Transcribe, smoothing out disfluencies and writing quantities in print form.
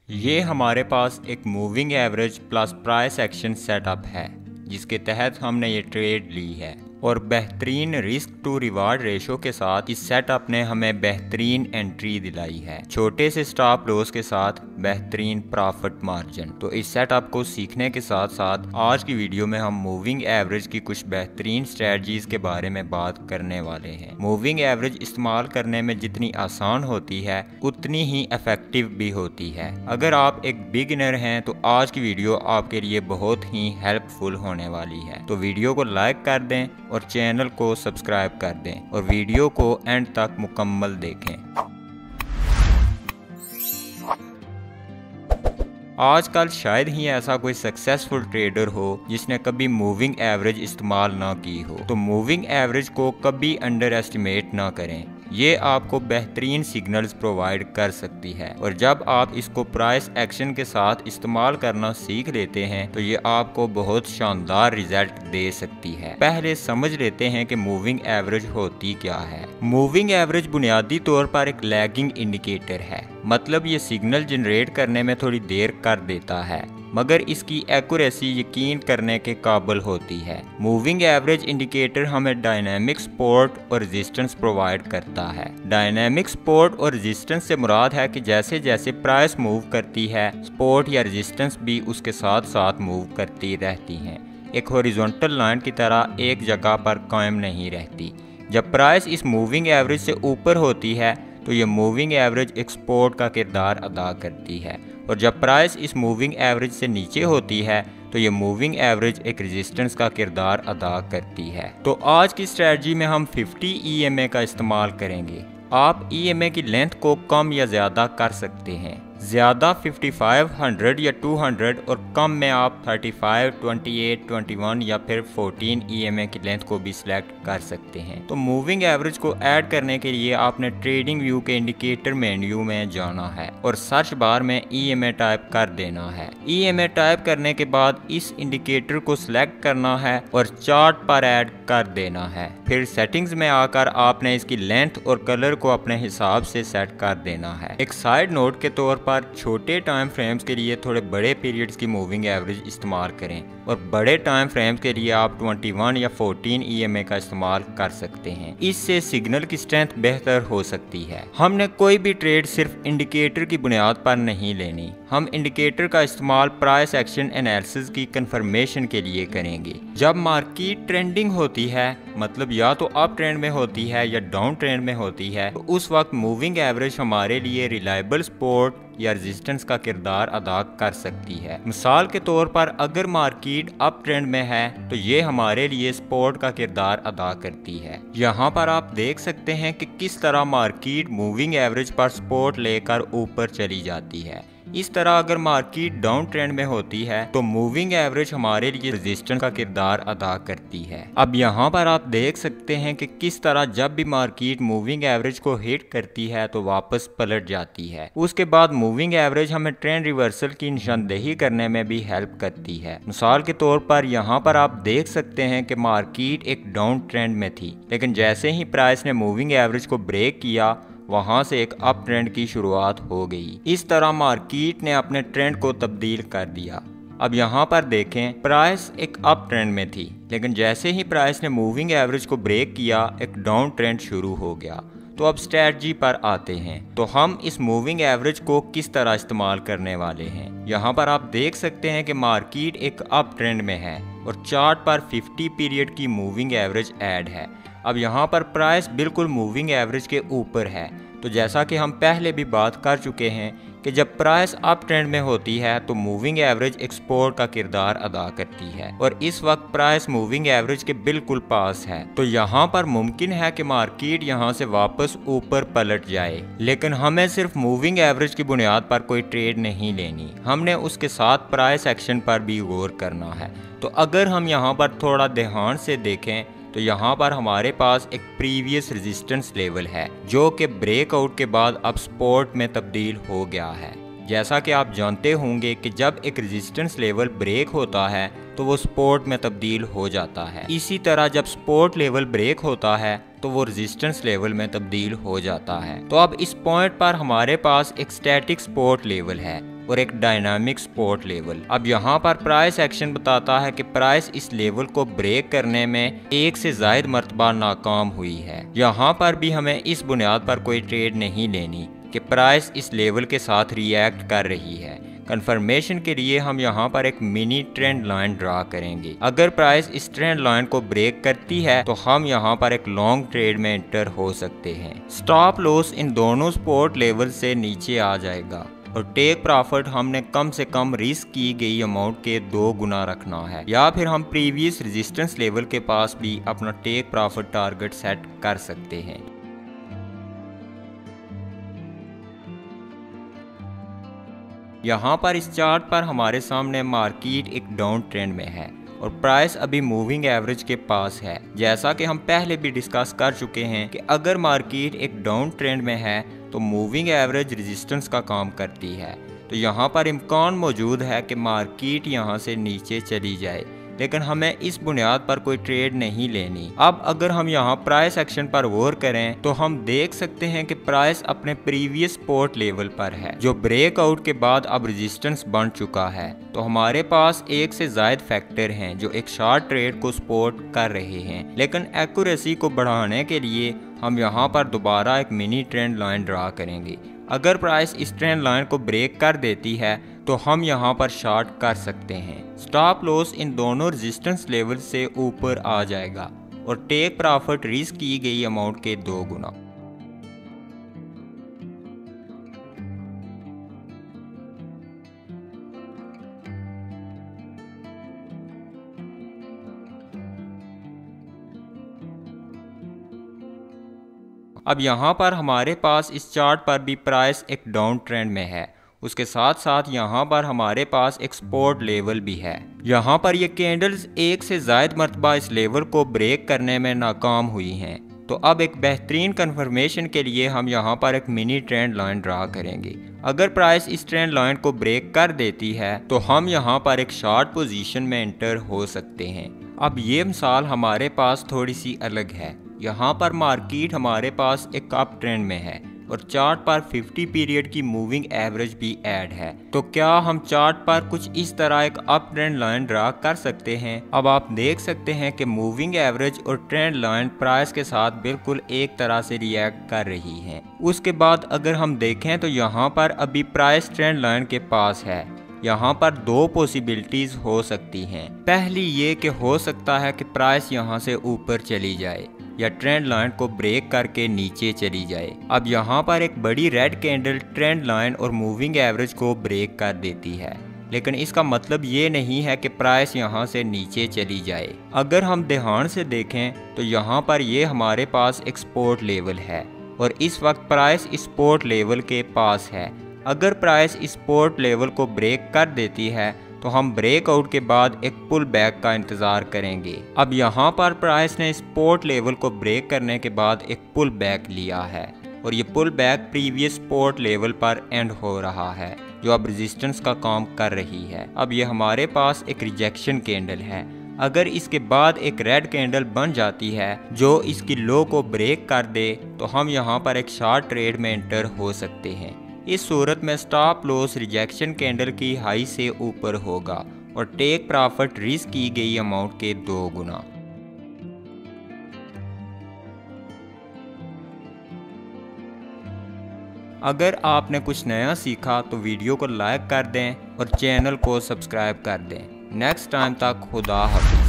ये हमारे पास एक moving average plus price action setup है जिसके तहत हमने ये ट्रेड ली है और बेहतरीन रिस्क टू रिवार्ड रेशो के साथ इस सेटअप ने हमें बेहतरीन एंट्री दिलाई है, छोटे से स्टॉप लॉस के साथ बेहतरीन प्रॉफिट मार्जिन। तो इस सेटअप को सीखने के साथ साथ आज की वीडियो में हम मूविंग एवरेज की कुछ बेहतरीन स्ट्रेटजीज के बारे में बात करने वाले हैं। मूविंग एवरेज इस्तेमाल करने में जितनी आसान होती है उतनी ही इफेक्टिव भी होती है। अगर आप एक बिगिनर हैं तो आज की वीडियो आपके लिए बहुत ही हेल्पफुल होने वाली है। तो वीडियो को लाइक कर दें और चैनल को सब्सक्राइब कर दें और वीडियो को एंड तक मुकम्मल देखें। आजकल शायद ही ऐसा कोई सक्सेसफुल ट्रेडर हो जिसने कभी मूविंग एवरेज इस्तेमाल ना की हो। तो मूविंग एवरेज को कभी अंडर एस्टिमेट ना करें, ये आपको बेहतरीन सिग्नल्स प्रोवाइड कर सकती है और जब आप इसको प्राइस एक्शन के साथ इस्तेमाल करना सीख लेते हैं तो ये आपको बहुत शानदार रिजल्ट दे सकती है। पहले समझ लेते हैं कि मूविंग एवरेज होती क्या है। मूविंग एवरेज बुनियादी तौर पर एक लैगिंग इंडिकेटर है, मतलब ये सिग्नल जनरेट करने में थोड़ी देर कर देता है मगर इसकी एक्यूरेसी यकीन करने के काबिल होती है। मूविंग एवरेज इंडिकेटर हमें डायनामिक सपोर्ट और रेजिस्टेंस प्रोवाइड करता है। डायनामिक सपोर्ट और रेजिस्टेंस से मुराद है कि जैसे जैसे प्राइस मूव करती है सपोर्ट या रेजिस्टेंस भी उसके साथ साथ मूव करती रहती हैं, एक हॉरिजॉन्टल लाइन की तरह एक जगह पर कायम नहीं रहती। जब प्राइस इस मूविंग एवरेज से ऊपर होती है तो ये मूविंग एवरेज एक सपोर्ट का किरदार अदा करती है और जब प्राइस इस मूविंग एवरेज से नीचे होती है तो ये मूविंग एवरेज एक रेजिस्टेंस का किरदार अदा करती है। तो आज की स्ट्रेटजी में हम 50 EMA का इस्तेमाल करेंगे। आप EMA की लेंथ को कम या ज़्यादा कर सकते हैं, ज़्यादा 55, 100 या 200 और कम में आप 35, 28, 21 या फिर 14 EMA की लेंथ को भी सिलेक्ट कर सकते हैं। तो मूविंग एवरेज को ऐड करने के लिए आपने ट्रेडिंग व्यू के इंडिकेटर मेन्यू में जाना है और सर्च बार में EMA टाइप कर देना है। EMA टाइप करने के बाद इस इंडिकेटर को सिलेक्ट करना है और चार्ट पर ऐड कर देना है। फिर सेटिंग्स में आकर आपने इसकी लेंथ और कलर को अपने हिसाब से सेट कर देना है। एक साइड नोट के तौर पर छोटे टाइम फ्रेम्स के लिए थोड़े बड़े पीरियड्स की मूविंग एवरेज इस्तेमाल करें और बड़े टाइम फ्रेम्स के लिए आप 21 या 14 EMA का इस्तेमाल कर सकते हैं। इससे सिग्नल की स्ट्रेंथ बेहतर हो सकती है। हमने कोई भी ट्रेड सिर्फ इंडिकेटर की बुनियाद पर नहीं लेनी, हम इंडिकेटर का इस्तेमाल प्राइस एक्शन एनालिसिस की कंफर्मेशन के लिए करेंगे। जब मार्केट ट्रेंडिंग होती है, मतलब या तो अप ट्रेंड में होती है या डाउन ट्रेंड में होती है, तो उस वक्त मूविंग एवरेज हमारे लिए रिलायबल सपोर्ट या रेजिस्टेंस का किरदार अदा कर सकती है। मिसाल के तौर पर अगर मार्केट अप ट्रेंड में है तो ये हमारे लिए सपोर्ट का किरदार अदा करती है। यहाँ पर आप देख सकते हैं कि किस तरह मार्केट मूविंग एवरेज पर सपोर्ट लेकर ऊपर चली जाती है। इस तरह अगर मार्केट डाउन ट्रेंड में होती है तो मूविंग एवरेज हमारे लिए रेजिस्टेंस का किरदार अदा करती है। अब यहाँ पर आप देख सकते हैं कि किस तरह जब भी मार्केट मूविंग एवरेज को हिट करती है तो वापस पलट जाती है। उसके बाद मूविंग एवरेज हमें ट्रेंड रिवर्सल की निशानदेही करने में भी हेल्प करती है। मिसाल के तौर पर यहाँ पर आप देख सकते हैं कि मार्केट एक डाउन ट्रेंड में थी, लेकिन जैसे ही प्राइस ने मूविंग एवरेज को ब्रेक किया वहां से एक अप ट्रेंड की शुरुआत हो गई। इस तरह मार्केट ने अपने ट्रेंड को तब्दील कर दिया। अब यहाँ पर देखें, प्राइस एक अप ट्रेंड में थी, लेकिन जैसे ही प्राइस ने मूविंग एवरेज को ब्रेक किया एक डाउन ट्रेंड शुरू हो गया। तो अब स्ट्रेटजी पर आते हैं। तो हम इस मूविंग एवरेज को किस तरह इस्तेमाल करने वाले हैं। यहाँ पर आप देख सकते हैं कि मार्केट एक अप ट्रेंड में है और चार्ट पर 50 पीरियड की मूविंग एवरेज ऐड है। अब यहाँ पर प्राइस बिल्कुल मूविंग एवरेज के ऊपर है। तो जैसा कि हम पहले भी बात कर चुके हैं कि जब प्राइस अप ट्रेंड में होती है तो मूविंग एवरेज एक सपोर्ट का किरदार अदा करती है और इस वक्त प्राइस मूविंग एवरेज के बिल्कुल पास है। तो यहाँ पर मुमकिन है कि मार्केट यहाँ से वापस ऊपर पलट जाए, लेकिन हमें सिर्फ मूविंग एवरेज की बुनियाद पर कोई ट्रेड नहीं लेनी, हमने उसके साथ प्राइस एक्शन पर भी गौर करना है। तो अगर हम यहाँ पर थोड़ा ध्यान से देखें तो यहाँ पर हमारे पास एक प्रीवियस रेजिस्टेंस लेवल है जो कि ब्रेकआउट के बाद अब सपोर्ट में तब्दील हो गया है। जैसा कि आप जानते होंगे कि जब एक रेजिस्टेंस लेवल ब्रेक होता है तो वो सपोर्ट में तब्दील हो जाता है। इसी तरह जब सपोर्ट लेवल ब्रेक होता है तो वो रेजिस्टेंस लेवल में तब्दील हो जाता है। तो अब इस पॉइंट पर हमारे पास एक स्टैटिक सपोर्ट लेवल है और एक डायनामिक सपोर्ट लेवल। अब यहाँ पर प्राइस एक्शन बताता है कि प्राइस इस लेवल को ब्रेक करने में एक से ज्यादा मरतबा नाकाम हुई है। यहाँ पर भी हमें इस बुनियाद पर कोई ट्रेड नहीं लेनी कि प्राइस इस लेवल के साथ रिएक्ट कर रही है। कंफर्मेशन के लिए हम यहाँ पर एक मिनी ट्रेंड लाइन ड्रा करेंगे। अगर प्राइस इस ट्रेंड लाइन को ब्रेक करती है तो हम यहाँ पर एक लॉन्ग ट्रेड में एंटर हो सकते हैं। स्टॉप लॉस इन दोनों सपोर्ट लेवल से नीचे आ जाएगा और टेक प्रॉफिट हमने कम से कम रिस्क की गई अमाउंट के 2 गुना रखना है, या फिर हम प्रीवियस रेजिस्टेंस लेवल के पास भी अपना टेक प्रॉफिट टारगेट सेट कर सकते हैं। यहाँ पर इस चार्ट पर हमारे सामने मार्केट एक डाउन ट्रेंड में है और प्राइस अभी मूविंग एवरेज के पास है। जैसा कि हम पहले भी डिस्कस कर चुके हैं कि अगर मार्केट एक डाउन ट्रेंड में है तो मूविंग एवरेज रेजिस्टेंस का काम करती है। तो यहाँ पर इम्कान मौजूद है कि मार्केट यहाँ से नीचे चली जाए, लेकिन हमें इस बुनियाद पर कोई ट्रेड नहीं लेनी। अब अगर हम यहाँ प्राइस एक्शन पर गौर करें तो हम देख सकते हैं कि प्राइस अपने प्रीवियस सपोर्ट लेवल पर है, जो ब्रेकआउट के बाद अब रेजिस्टेंस बन चुका है। तो हमारे पास एक से ज्यादा फैक्टर हैं जो एक शॉर्ट ट्रेड को सपोर्ट कर रहे हैं, लेकिन एक्यूरेसी को बढ़ाने के लिए हम यहाँ पर दोबारा एक मिनी ट्रेंड लाइन ड्रा करेंगे। अगर प्राइस इस ट्रेंड लाइन को ब्रेक कर देती है तो हम यहाँ पर शॉर्ट कर सकते हैं। स्टॉप लॉस इन दोनों रेजिस्टेंस लेवल से ऊपर आ जाएगा और टेक प्रॉफिट रिस्क की गई अमाउंट के 2 गुना। अब यहाँ पर हमारे पास इस चार्ट पर भी प्राइस एक डाउन ट्रेंड में है, उसके साथ साथ यहाँ पर हमारे पास एक सपोर्ट लेवल भी है। यहाँ पर ये कैंडल्स एक से ज्यादा मरतबा इस लेवल को ब्रेक करने में नाकाम हुई हैं। तो अब एक बेहतरीन कंफर्मेशन के लिए हम यहाँ पर एक मिनी ट्रेंड लाइन ड्रा करेंगे। अगर प्राइस इस ट्रेंड लाइन को ब्रेक कर देती है तो हम यहाँ पर एक शॉर्ट पोजीशन में एंटर हो सकते हैं। अब ये मिसाल हमारे पास थोड़ी सी अलग है। यहाँ पर मार्केट हमारे पास एक अप ट्रेंड में है और चार्ट पर 50 पीरियड की मूविंग एवरेज भी ऐड है। तो क्या हम चार्ट पर कुछ इस तरह एक अप ट्रेंड लाइन ड्रा कर सकते हैं? अब आप देख सकते हैं कि मूविंग एवरेज और ट्रेंड लाइन प्राइस के साथ बिल्कुल एक तरह से रिएक्ट कर रही हैं। उसके बाद अगर हम देखें तो यहाँ पर अभी प्राइस ट्रेंड लाइन के पास है। यहाँ पर 2 पॉसिबिलिटीज हो सकती हैं। पहली ये कि हो सकता है कि प्राइस यहाँ से ऊपर चली जाए या ट्रेंड लाइन को ब्रेक करके नीचे चली जाए। अब यहाँ पर एक बड़ी रेड कैंडल ट्रेंड लाइन और मूविंग एवरेज को ब्रेक कर देती है, लेकिन इसका मतलब ये नहीं है कि प्राइस यहाँ से नीचे चली जाए। अगर हम ध्यान से देखें तो यहाँ पर ये हमारे पास एक सपोर्ट लेवल है और इस वक्त प्राइस इस सपोर्ट लेवल के पास है। अगर प्राइस इस सपोर्ट लेवल को ब्रेक कर देती है तो हम ब्रेकआउट के बाद एक पुल बैक का इंतजार करेंगे। अब यहाँ पर प्राइस ने सपोर्ट लेवल को ब्रेक करने के बाद एक पुल बैक लिया है और ये pull back previous support level पर एंड हो रहा है, जो अब रेजिस्टेंस का काम कर रही है। अब ये हमारे पास एक रिजेक्शन कैंडल है। अगर इसके बाद एक रेड कैंडल बन जाती है जो इसकी लो को ब्रेक कर दे तो हम यहाँ पर एक शॉर्ट ट्रेड में एंटर हो सकते हैं। इस सूरत में स्टॉप लॉस रिजेक्शन कैंडल की हाई से ऊपर होगा और टेक प्रॉफिट रिस्क की गई अमाउंट के 2 गुना। अगर आपने कुछ नया सीखा तो वीडियो को लाइक कर दें और चैनल को सब्सक्राइब कर दें। नेक्स्ट टाइम तक खुदा हाफिज़।